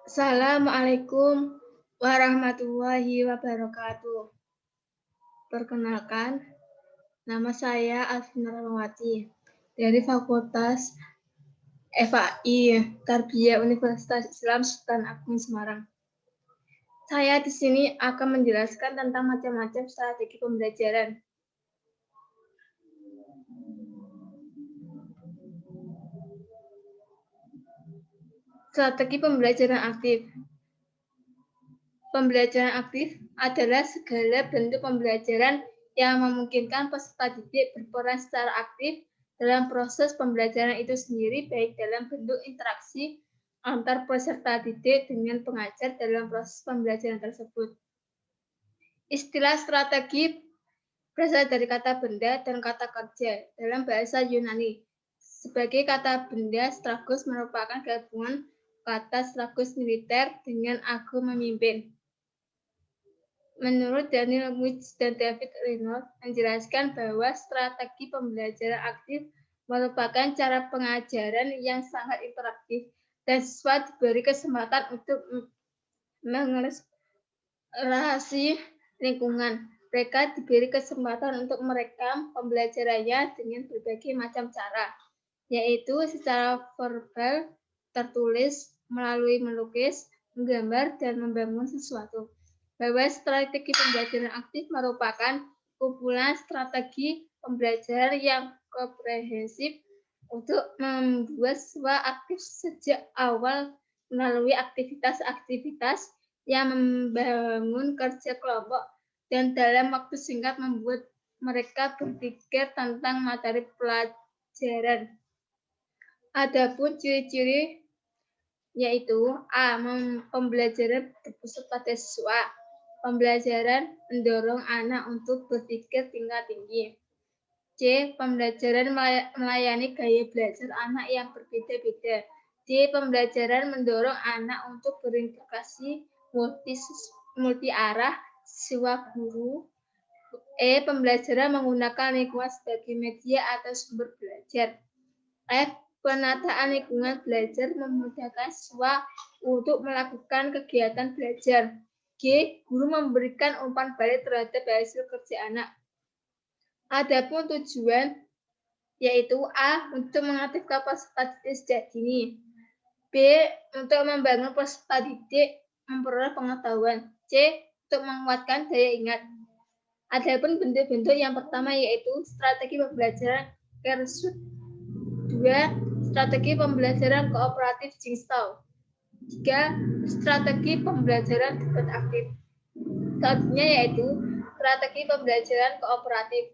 Assalamualaikum warahmatullahi wabarakatuh. Perkenalkan, nama saya Alvina Rahmawati dari Fakultas FAI Tarbiyah Universitas Islam Sultan Agung Semarang. Saya di sini akan menjelaskan tentang macam-macam strategi pembelajaran. Strategi pembelajaran aktif. Pembelajaran aktif adalah segala bentuk pembelajaran yang memungkinkan peserta didik berperan secara aktif dalam proses pembelajaran itu sendiri, baik dalam bentuk interaksi antar peserta didik dengan pengajar dalam proses pembelajaran tersebut. Istilah strategi berasal dari kata benda dan kata kerja dalam bahasa Yunani. Sebagai kata benda, strategos merupakan gabungan kata strategos militer dengan ago memimpin. Menurut Daniel Witch dan David Reynolds menjelaskan bahwa strategi pembelajaran aktif merupakan cara pengajaran yang sangat interaktif dan siswa diberi kesempatan untuk mengeksplorasi lingkungan. Mereka diberi kesempatan untuk merekam pembelajarannya dengan berbagai macam cara, yaitu secara verbal, tertulis, melalui melukis, menggambar, dan membangun sesuatu. Bahwa strategi pembelajaran aktif merupakan kumpulan strategi pembelajaran yang komprehensif untuk membuat siswa aktif sejak awal melalui aktivitas-aktivitas yang membangun kerja kelompok dan dalam waktu singkat membuat mereka berpikir tentang materi pelajaran. Adapun ciri-ciri yaitu A. Pembelajaran berpusat pada siswa. Pembelajaran mendorong anak untuk berpikir tingkat tinggi. C. Pembelajaran melayani gaya belajar anak yang berbeda-beda. D. Pembelajaran mendorong anak untuk berinteraksi multi arah siswa guru. E. Pembelajaran menggunakan lingkungan sebagai media atau sumber belajar. F. Penataan lingkungan belajar memudahkan siswa untuk melakukan kegiatan belajar. G. Guru memberikan umpan balik terhadap hasil kerja anak. Adapun tujuan yaitu A. Untuk mengaktifkan peserta didik sejak dini. B. Untuk membangun peserta didik memperoleh pengetahuan. C. Untuk menguatkan daya ingat. Adapun bentuk-bentuk yang pertama yaitu strategi pembelajaran Kersut. 2. Strategi pembelajaran kooperatif Jigsaw. 3. Strategi pembelajaran debat aktif. Selanjutnya yaitu strategi pembelajaran kooperatif.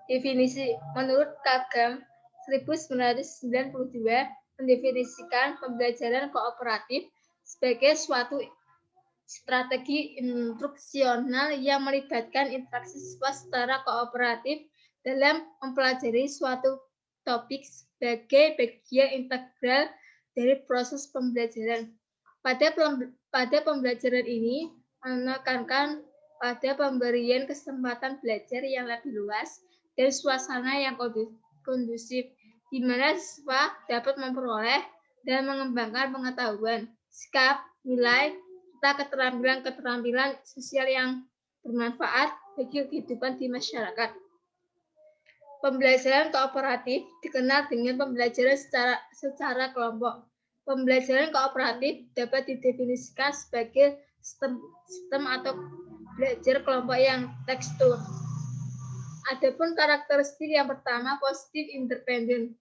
Definisi menurut Kagam 1992 mendefinisikan pembelajaran kooperatif sebagai suatu strategi instruksional yang melibatkan interaksi siswa secara kooperatif dalam mempelajari suatu topik sebagai bagian integral dari proses pembelajaran. Pada pembelajaran ini menekankan pada pemberian kesempatan belajar yang lebih luas dan suasana yang kondusif, di mana siswa dapat memperoleh dan mengembangkan pengetahuan, sikap, nilai, serta keterampilan-keterampilan sosial yang bermanfaat bagi kehidupan di masyarakat. Pembelajaran kooperatif dikenal dengan pembelajaran secara kelompok. Pembelajaran kooperatif dapat didefinisikan sebagai sistem atau belajar kelompok yang tekstur. Adapun karakteristik yang pertama, positif independen.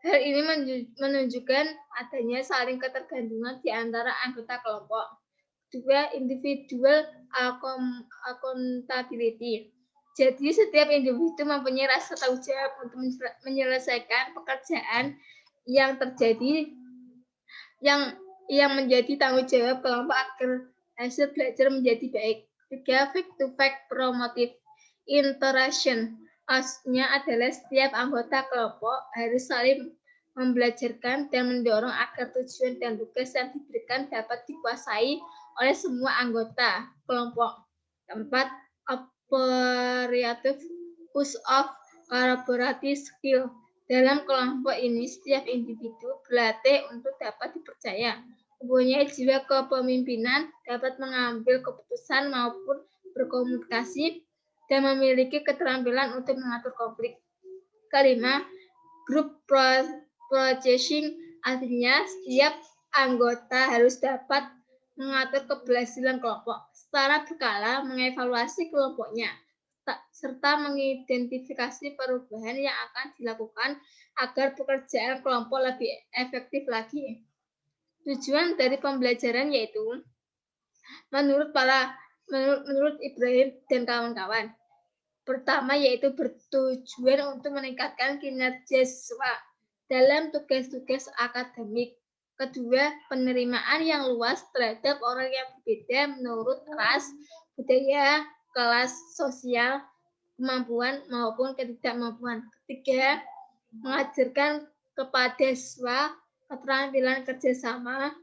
Hal ini menunjukkan adanya saling ketergantungan di antara anggota kelompok. 2. Individual accountability. Jadi setiap individu mempunyai rasa tanggung jawab untuk menyelesaikan pekerjaan yang terjadi yang menjadi tanggung jawab kelompok agar hasil belajar menjadi baik. 3. Fact-to-fact promotive interaction. Maksudnya adalah setiap anggota kelompok harus saling membelajarkan dan mendorong agar tujuan dan tugas yang diberikan dapat dikuasai oleh semua anggota kelompok. 4. Operative use of collaborative skill. Dalam kelompok ini, setiap individu berlatih untuk dapat dipercaya, mempunyai jiwa kepemimpinan, dapat mengambil keputusan maupun berkomunikasi, dan memiliki keterampilan untuk mengatur konflik. Kelima, group projecting, artinya setiap anggota harus dapat mengatur keberhasilan kelompok secara berkala, mengevaluasi kelompoknya, serta mengidentifikasi perubahan yang akan dilakukan agar pekerjaan kelompok lebih efektif lagi. Tujuan dari pembelajaran yaitu menurut Ibrahim dan kawan-kawan, pertama yaitu bertujuan untuk meningkatkan kinerja siswa dalam tugas-tugas akademik. Kedua, penerimaan yang luas terhadap orang yang berbeda menurut ras, budaya, kelas sosial, kemampuan maupun ketidakmampuan. Ketiga, mengajarkan kepada siswa keterampilan kerjasama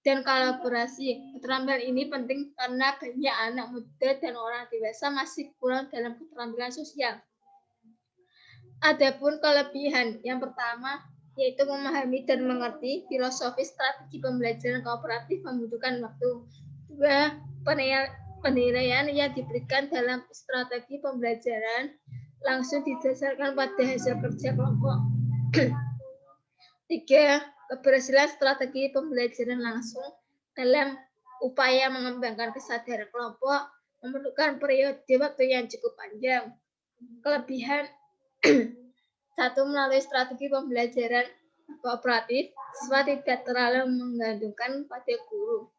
dan kolaborasi. Keterampilan ini penting karena banyak anak muda dan orang dewasa masih kurang dalam keterampilan sosial. Adapun kelebihan yang pertama yaitu memahami dan mengerti filosofi strategi pembelajaran kooperatif membutuhkan waktu. Dua, penilaian yang diberikan dalam strategi pembelajaran langsung didasarkan pada hasil kerja kelompok. Tiga, keberhasilan strategi pembelajaran langsung dalam upaya mengembangkan kesadaran kelompok memerlukan periode waktu yang cukup panjang. Kelebihan satu, melalui strategi pembelajaran kooperatif, siswa tidak terlalu menggantungkan pada guru.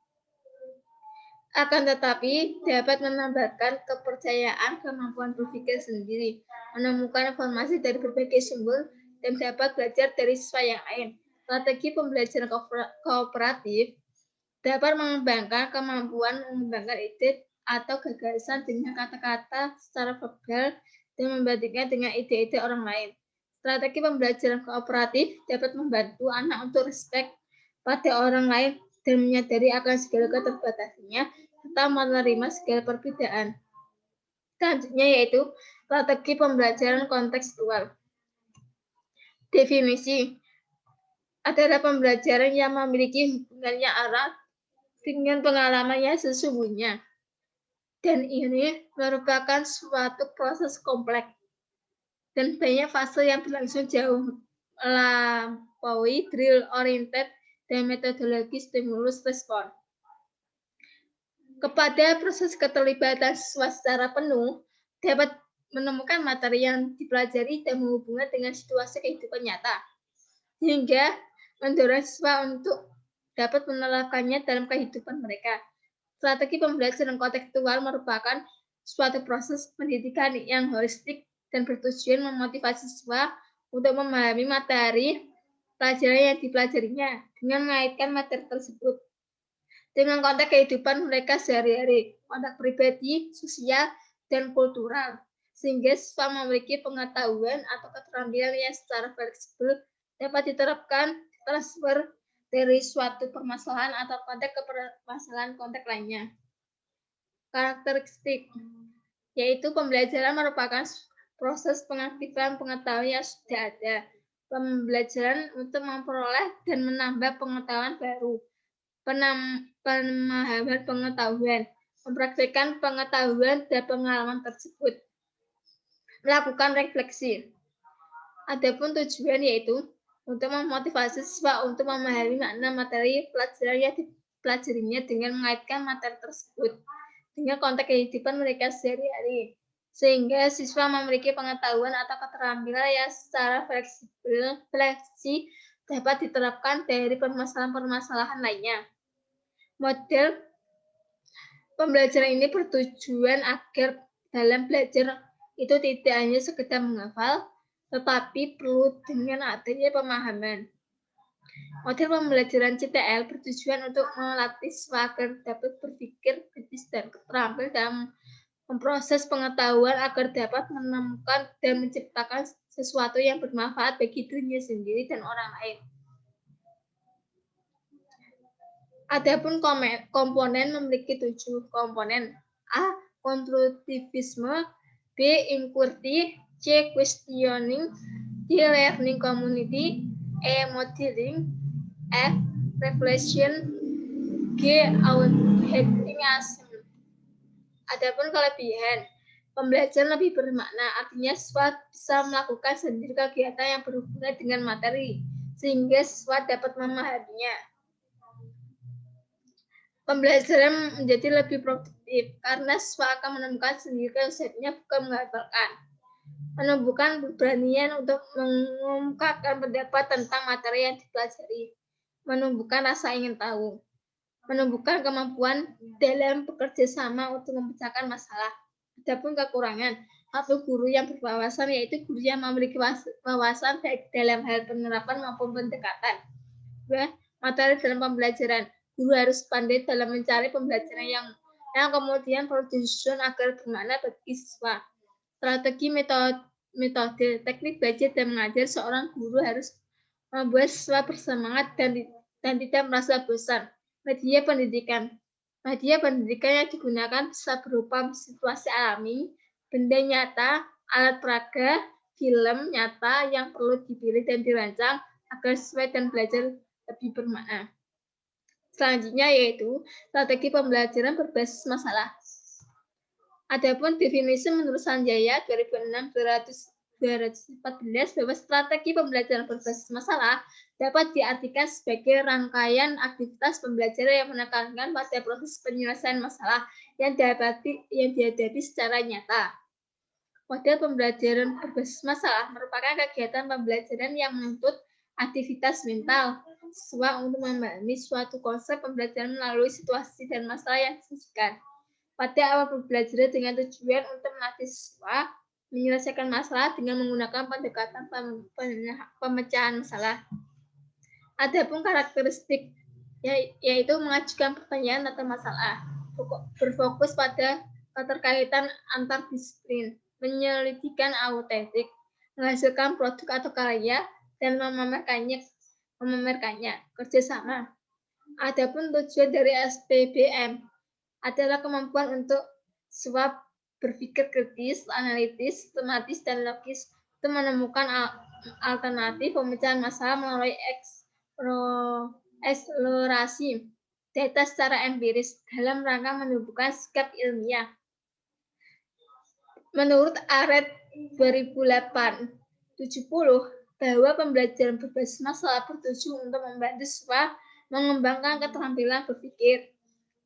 Akan tetapi dapat menambahkan kepercayaan, kemampuan berpikir sendiri, menemukan informasi dari berbagai sumber, dan dapat belajar dari siswa yang lain. Strategi pembelajaran kooperatif dapat mengembangkan kemampuan mengembangkan ide atau gagasan dengan kata-kata secara verbal dan membandingkan dengan ide-ide orang lain. Strategi pembelajaran kooperatif dapat membantu anak untuk respect pada orang lain dan menyadari akan segala keterbatasannya serta menerima segala perbedaan. Selanjutnya yaitu strategi pembelajaran kontekstual. Definisi adalah pembelajaran yang memiliki hubungannya erat dengan pengalamannya sesungguhnya. Dan ini merupakan suatu proses kompleks dan banyak fase yang berlangsung jauh melampaui drill oriented dan metodologi stimulus respon. Kepada proses keterlibatan siswa secara penuh dapat menemukan materi yang dipelajari dan menghubungkan dengan situasi kehidupan nyata, hingga mendorong siswa untuk dapat menerapkannya dalam kehidupan mereka. Strategi pembelajaran kontekstual merupakan suatu proses pendidikan yang holistik dan bertujuan memotivasi siswa untuk memahami materi pelajaran yang dipelajarinya dengan mengaitkan materi tersebut dengan konteks kehidupan mereka sehari-hari, konteks pribadi, sosial, dan kultural, sehingga siswa memiliki pengetahuan atau keterampilan yang secara fleksibel dapat diterapkan transfer dari suatu permasalahan atau konteks ke permasalahan konteks lainnya. Karakteristik, yaitu pembelajaran merupakan proses pengaktifan pengetahuan yang sudah ada, pembelajaran untuk memperoleh dan menambah pengetahuan baru, pemahaman pengetahuan, mempraktikkan pengetahuan dan pengalaman tersebut, melakukan refleksi. Adapun tujuan yaitu untuk memotivasi siswa untuk memahami makna materi pelajaran yang dipelajarinya dengan mengaitkan materi tersebut dengan konteks kehidupan mereka sehari-hari, sehingga siswa memiliki pengetahuan atau keterampilan yang secara fleksibel dapat diterapkan dari permasalahan-permasalahan lainnya. Model pembelajaran ini bertujuan agar dalam belajar itu tidak hanya sekedar menghafal, tetapi perlu dengan adanya pemahaman. Model pembelajaran CTL bertujuan untuk melatih siswa agar dapat berpikir kritis dan terampil dalam memproses pengetahuan agar dapat menemukan dan menciptakan sesuatu yang bermanfaat bagi dirinya sendiri dan orang lain. Adapun komponen memiliki 7 komponen. A. Konstruktivisme, B. Inquiry, C. Questioning, D. e-learning community, E. Modeling, F. Reflection, G. Outdating assessment. Adapun kelebihan, pembelajaran lebih bermakna, artinya siswa bisa melakukan sendiri kegiatan yang berhubungan dengan materi, sehingga siswa dapat memahaminya. Pembelajaran menjadi lebih produktif, karena siswa akan menemukan sendiri konsepnya, bukan menghafalkan. Menumbuhkan keberanian untuk mengungkapkan pendapat tentang materi yang dipelajari. Menumbuhkan rasa ingin tahu. Menumbuhkan kemampuan dalam bekerja sama untuk memecahkan masalah. Adapun kekurangan, satu guru yang berwawasan yaitu guru yang memiliki wawasan baik dalam hal penerapan maupun pendekatan. Dua, materi dalam pembelajaran. Guru harus pandai dalam mencari pembelajaran yang kemudian perlu disusun agar bermakna bagi siswa. Strategi metode teknik belajar dan mengajar, seorang guru harus membuat siswa bersemangat dan tidak merasa bosan. Media pendidikan yang digunakan bisa berupa situasi alami, benda nyata, alat peraga, film nyata yang perlu dipilih dan dirancang agar sesuai dan belajar lebih bermakna. Selanjutnya yaitu strategi pembelajaran berbasis masalah. Adapun definisi menurut Sanjaya 2006-214 bahwa strategi pembelajaran berbasis masalah dapat diartikan sebagai rangkaian aktivitas pembelajaran yang menekankan pada proses penyelesaian masalah yang dihadapi secara nyata. Model pembelajaran berbasis masalah merupakan kegiatan pembelajaran yang menuntut aktivitas mental siswa untuk memahami suatu konsep pembelajaran melalui situasi dan masalah yang disajikan. Pada awal pembelajaran dengan tujuan untuk melatih siswa menyelesaikan masalah dengan menggunakan pendekatan pemecahan masalah. Adapun karakteristik yaitu mengajukan pertanyaan atau masalah, berfokus pada keterkaitan antar disiplin, menyelidikkan autentik, menghasilkan produk atau karya dan memamerkannya, kerjasama. Adapun tujuan dari SPBM adalah kemampuan untuk siswa berpikir kritis, analitis, sistematis, dan logis untuk menemukan alternatif pemecahan masalah melalui eksplorasi data secara empiris dalam rangka menumbuhkan sikap ilmiah. Menurut Aret 2008-70 bahwa pembelajaran berbasis masalah bertujuan untuk membantu siswa mengembangkan keterampilan berpikir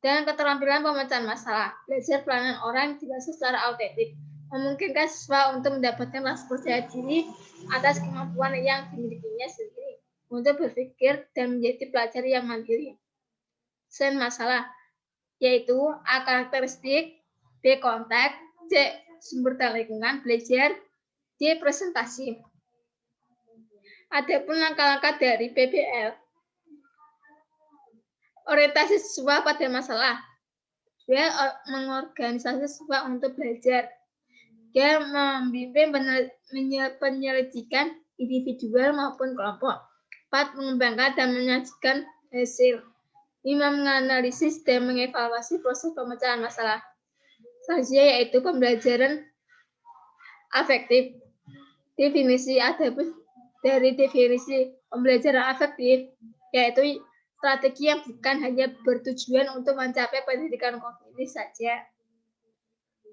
dan keterampilan pemecahan masalah. Belajar peranan orang dibahas secara autentik, memungkinkan siswa untuk mendapatkan rasa percaya diri atas kemampuan yang dimilikinya sendiri untuk berpikir dan menjadi pelajar yang mandiri. Selain masalah, yaitu A. Karakteristik, B. Konteks, C. Sumber daya lingkungan belajar, D. Presentasi. Adapun langkah-langkah dari PBL. Orientasi siswa pada masalah. Dia mengorganisasi siswa untuk belajar. Dia membimbing penyelidikan individual maupun kelompok. 4. Mengembangkan dan menyajikan hasil. 5. Menganalisis dan mengevaluasi proses pemecahan masalah. Selanjutnya yaitu pembelajaran afektif. Definisi dari definisi pembelajaran afektif yaitu strategi yang bukan hanya bertujuan untuk mencapai pendidikan kognitif saja,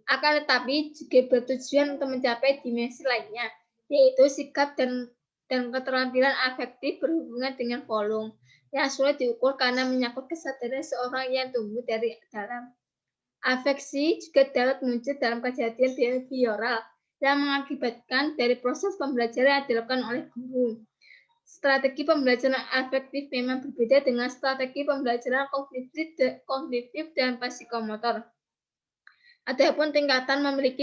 akan tetapi juga bertujuan untuk mencapai dimensi lainnya, yaitu sikap dan keterampilan afektif berhubungan dengan volume yang sulit diukur karena menyangkut kesadaran seorang yang tumbuh dari dalam. Afeksi juga dapat muncul dalam kejadian behavioral yang mengakibatkan dari proses pembelajaran yang dilakukan oleh guru. Strategi pembelajaran afektif memang berbeda dengan strategi pembelajaran kognitif dan psikomotor. Adapun tingkatan memilih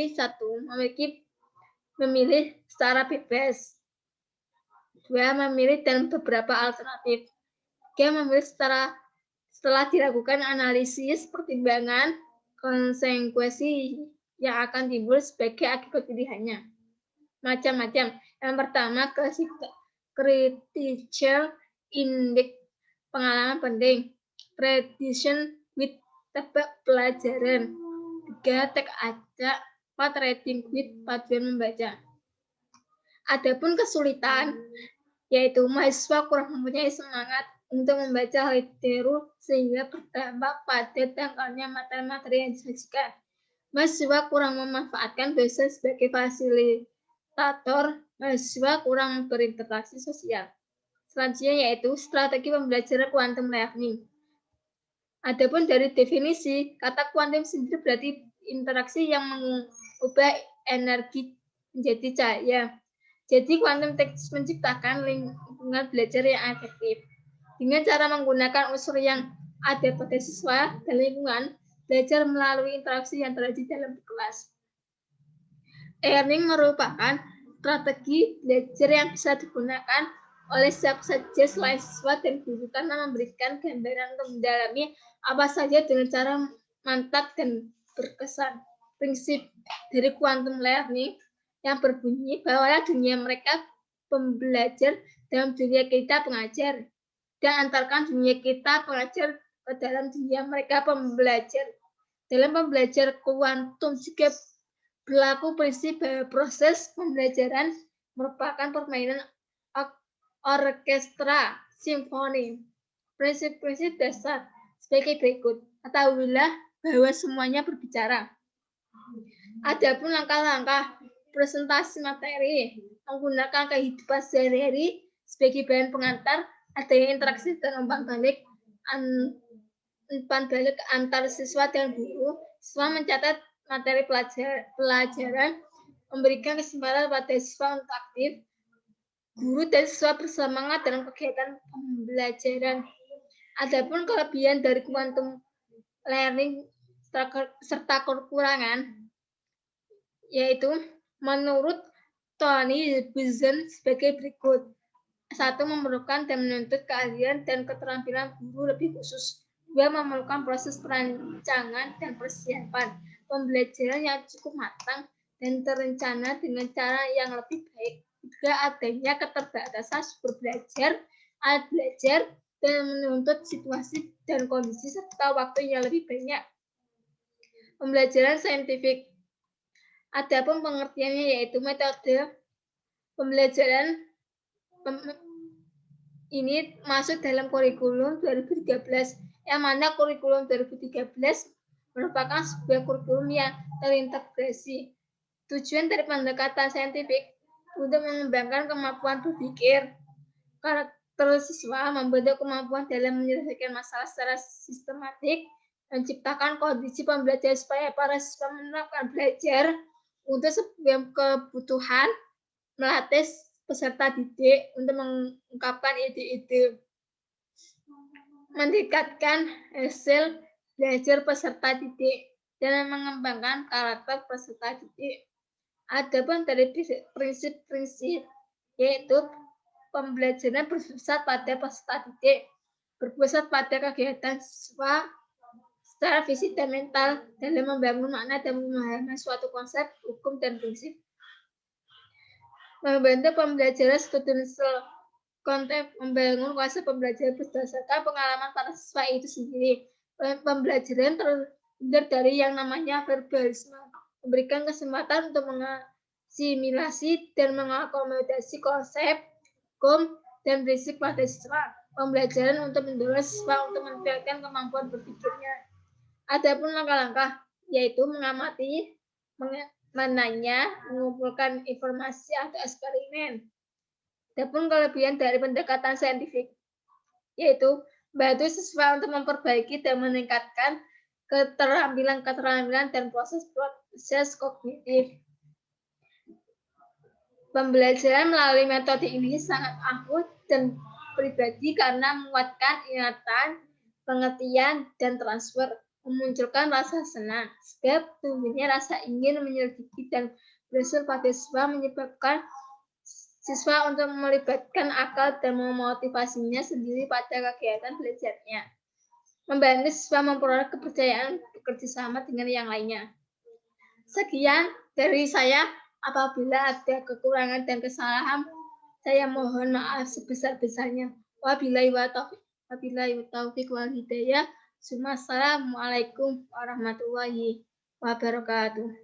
secara bebas. 2. Memilih dan beberapa alternatif. 3. Memilih setelah dilakukan analisis pertimbangan konsekuensi yang akan timbul sebagai akibat pilihannya. Macam-macam. Yang pertama, critical index, pengalaman penting. Prediction with, tebak pelajaran. 3. Tek acak. 4. Reading with, paduan membaca. Adapun kesulitan, yaitu mahasiswa kurang mempunyai semangat untuk membaca hal teru sehingga berdampak pada dangkalnya materi-materi yang disajikan. Mahasiswa kurang memanfaatkan dosen sebagai fasilitator, mahasiswa kurang berinteraksi sosial. Selanjutnya yaitu strategi pembelajaran quantum learning. Adapun dari definisi, kata kuantum sendiri berarti interaksi yang mengubah energi menjadi cahaya. Jadi quantum teknis menciptakan lingkungan belajar yang efektif. Dengan cara menggunakan unsur yang ada pada siswa dan lingkungan, belajar melalui interaksi yang terjadi dalam kelas. E-learning merupakan strategi belajar yang bisa digunakan oleh siapa saja selain siswa dan guru karena memberikan gambaran untuk mendalami apa saja dengan cara mantap dan berkesan. Prinsip dari quantum learning yang berbunyi bahwa dunia mereka pembelajar dalam dunia kita pengajar dan antarkan dunia kita pengajar ke dalam dunia mereka pembelajar. Dalam pembelajar kuantum juga berlaku prinsip bahwa proses pembelajaran merupakan permainan orkestra simfoni. Prinsip-prinsip dasar sebagai berikut. Ketahuilah bahwa semuanya berbicara. Adapun langkah-langkah presentasi materi menggunakan kehidupan sehari-hari sebagai bahan pengantar, adanya interaksi dan umpan balik antar siswa dan guru. Siswa mencatat materi pelajaran, memberikan kesempatan pada siswa untuk aktif. Guru dan siswa bersemangat dalam kegiatan pembelajaran. Adapun kelebihan dari quantum learning serta kekurangan, yaitu menurut Tony Buzan sebagai berikut. 1. Memerlukan dan menuntut keahlian dan keterampilan guru lebih khusus. 2. Memerlukan proses perancangan dan persiapan pembelajaran yang cukup matang dan terencana dengan cara yang lebih baik. 3. Adanya keterbatasan sumber belajar, alat belajar, dan menuntut situasi dan kondisi serta waktu yang lebih banyak. Pembelajaran saintifik. Adapun pengertiannya yaitu metode pembelajaran ini masuk dalam kurikulum 2013, yang mana kurikulum 2013 merupakan sebuah kurikulum yang terintegrasi. Tujuan dari pendekatan saintifik untuk mengembangkan kemampuan berpikir, karakter siswa, membentuk kemampuan dalam menyelesaikan masalah secara sistematik, menciptakan kondisi pembelajaran supaya para siswa menerapkan belajar untuk sebuah kebutuhan, melatih peserta didik untuk mengungkapkan ide-ide, meningkatkan hasil belajar peserta didik, dan mengembangkan karakter peserta didik. Adapun dari prinsip-prinsip, yaitu pembelajaran berpusat pada peserta didik, berpusat pada kegiatan siswa secara fisik dan mental dalam membangun makna dan memahami suatu konsep, hukum, dan prinsip. Membantu pembelajaran studential content, membangun konsep pembelajaran berdasarkan pengalaman para siswa itu sendiri. Pembelajaran terhindar dari yang namanya verbalisme, memberikan kesempatan untuk mengasimilasi dan mengakomodasi konsep, hukum, dan prinsip pada siswa. Pembelajaran untuk mendorong siswa untuk meningkatkan kemampuan berpikirnya. Adapun langkah-langkah yaitu mengamati, menanya, mengumpulkan informasi atau eksperimen. Adapun kelebihan dari pendekatan saintifik yaitu membantu siswa untuk memperbaiki dan meningkatkan keterampilan dan proses kognitif. Pembelajaran melalui metode ini sangat ampuh dan pribadi karena menguatkan ingatan, pengertian, dan transfer, memunculkan rasa senang, sebab tumbuhnya rasa ingin menyelidiki dan belajar pada siswa menyebabkan siswa untuk melibatkan akal dan memotivasinya sendiri pada kegiatan belajarnya. Membantu siswa memperoleh kepercayaan bekerja sama dengan yang lainnya. Sekian dari saya. Apabila ada kekurangan dan kesalahan, saya mohon maaf sebesar-besarnya. Wabillahi taufiq wal hidayah. Assalamualaikum warahmatullahi wabarakatuh.